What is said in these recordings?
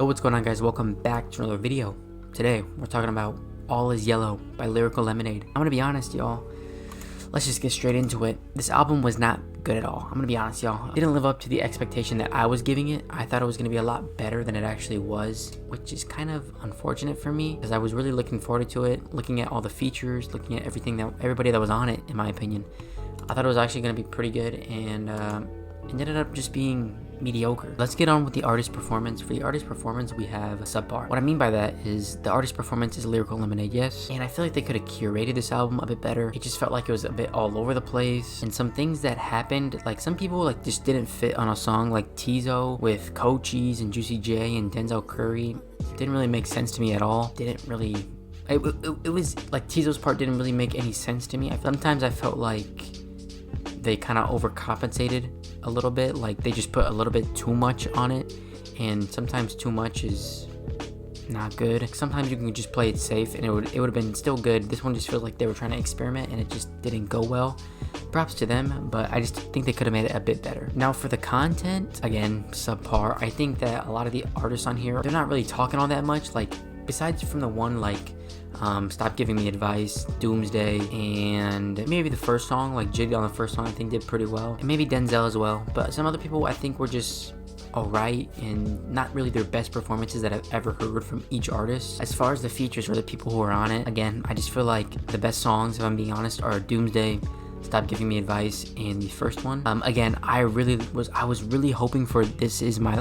So what's going on, guys? Welcome back to another video. Today we're talking about All Is Yellow by Lyrical Lemonade. I'm gonna be honest, y'all. Let's just get straight into it. This album was not good at all. I'm gonna be honest, y'all. It didn't live up to the expectation that I was giving it. I thought it was gonna be a lot better than it actually was, which is kind of unfortunate for me because I was really looking forward to it, looking at all the features, looking at everybody that was on it. In my opinion, I thought it was actually gonna be pretty good, and it ended up just being mediocre. Let's get on with the artist performance. For the artist performance, we have a subpar. What I mean by that is the artist performance is Lyrical Lemonade, yes, and I feel like they could have curated this album a bit better. It just felt like it was a bit all over the place, and some things that happened, like some people like just didn't fit on a song, like Tizo with Cochise and Juicy J and Denzel Curry. Didn't really make sense to me at all. Didn't really. It was like Tizo's part didn't really make any sense to me. Sometimes I felt like they kind of overcompensated a little bit, like they just put a little bit too much on it, and sometimes too much is not good. Sometimes you can just play it safe and it would have been still good. This one just feels like they were trying to experiment and it just didn't go well. Props to them, but I just think they could have made it a bit better. Now for the content, again, subpar. I think that a lot of the artists on here, they're not really talking all that much, like besides from the one like Stop Giving Me Advice, Doomsday, and maybe the first song, like Jiggy on the first song I think did pretty well, and maybe Denzel as well. But some other people I think were just alright and not really their best performances that I've ever heard from each artist. As far as the features or the people who are on it, again, I just feel like the best songs, if I'm being honest, are Doomsday, Stop Giving Me Advice, and the first one. Again, I was really hoping for This Is My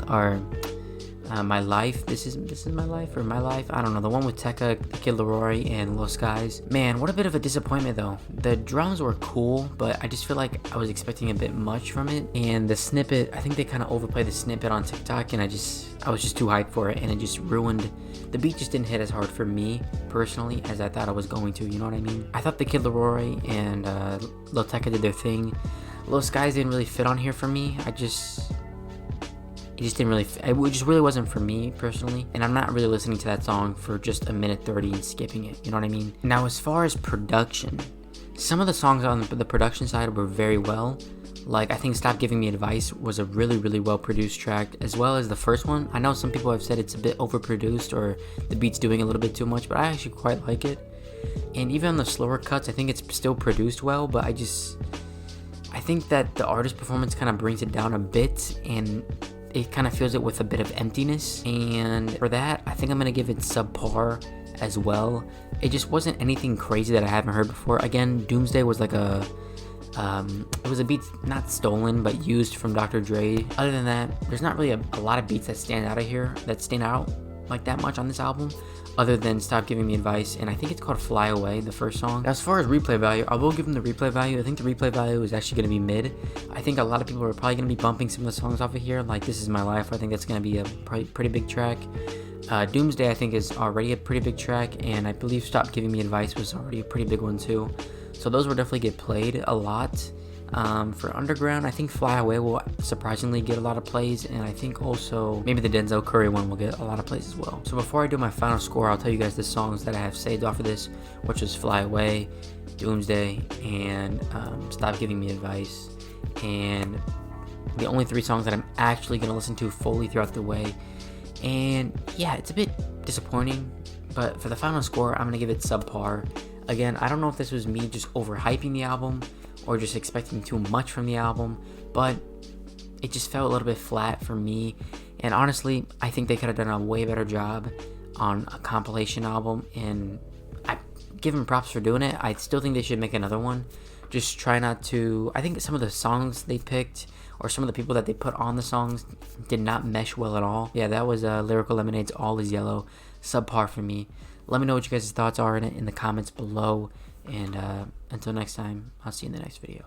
My Life. This is My Life, or My Life, I don't know, the one with Tekka, the Kid Laroi, and Los Skies. Man, what a bit of a disappointment though. The drums were cool, but I just feel like I was expecting a bit much from it, and the snippet, I think they kind of overplayed the snippet on TikTok, and I was just too hyped for it, and it just ruined. The beat just didn't hit as hard for me personally as I thought it was going to, you know what I mean? I thought the Kid Laroi and Lil Tekka did their thing. Los Skies didn't really fit on here for me. It just really wasn't for me personally, and I'm not really listening to that song for just a minute 30 and skipping it, you know what I mean? Now as far as production, some of the songs on the production side were very well. Like I think Stop Giving Me Advice was a really well produced track, as well as the first one. I know some people have said it's a bit overproduced or the beat's doing a little bit too much, but I actually quite like it. And even on the slower cuts, I think it's still produced well, but I think that the artist performance kind of brings it down a bit, and it kind of fills it with a bit of emptiness, and for that I think I'm gonna give it subpar as well. It just wasn't anything crazy that I haven't heard before. Again, Doomsday was like it was a beat not stolen but used from Dr. Dre. Other than that, there's not really a lot of beats that stand out like that much on this album, other than Stop Giving Me Advice, and I think it's called Fly Away, the first song. As far as replay value, I will give them the replay value. I think the replay value is actually going to be mid. I think a lot of people are probably going to be bumping some of the songs off of here, like This Is My Life. I think that's going to be a pretty big track. Doomsday I think is already a pretty big track, and I believe Stop Giving Me Advice was already a pretty big one too. So those will definitely get played a lot. For Underground, I think Fly Away will surprisingly get a lot of plays, and I think also maybe the Denzel Curry one will get a lot of plays as well. So before I do my final score, I'll tell you guys the songs that I have saved off of this, which is Fly Away, Doomsday, and Stop Giving Me Advice. And the only 3 songs that I'm actually going to listen to fully throughout the way. And yeah, it's a bit disappointing, but for the final score, I'm going to give it subpar. Again, I don't know if this was me just overhyping the album or just expecting too much from the album, but it just felt a little bit flat for me. And honestly, I think they could have done a way better job on a compilation album, and I give them props for doing it. I still think they should make another one. Just try not to. I think some of the songs they picked or some of the people that they put on the songs did not mesh well at all. Yeah, that was Lyrical Lemonade's All Is Yellow, subpar for me. Let me know what you guys' thoughts are in the comments below. And until next time, I'll see you in the next video.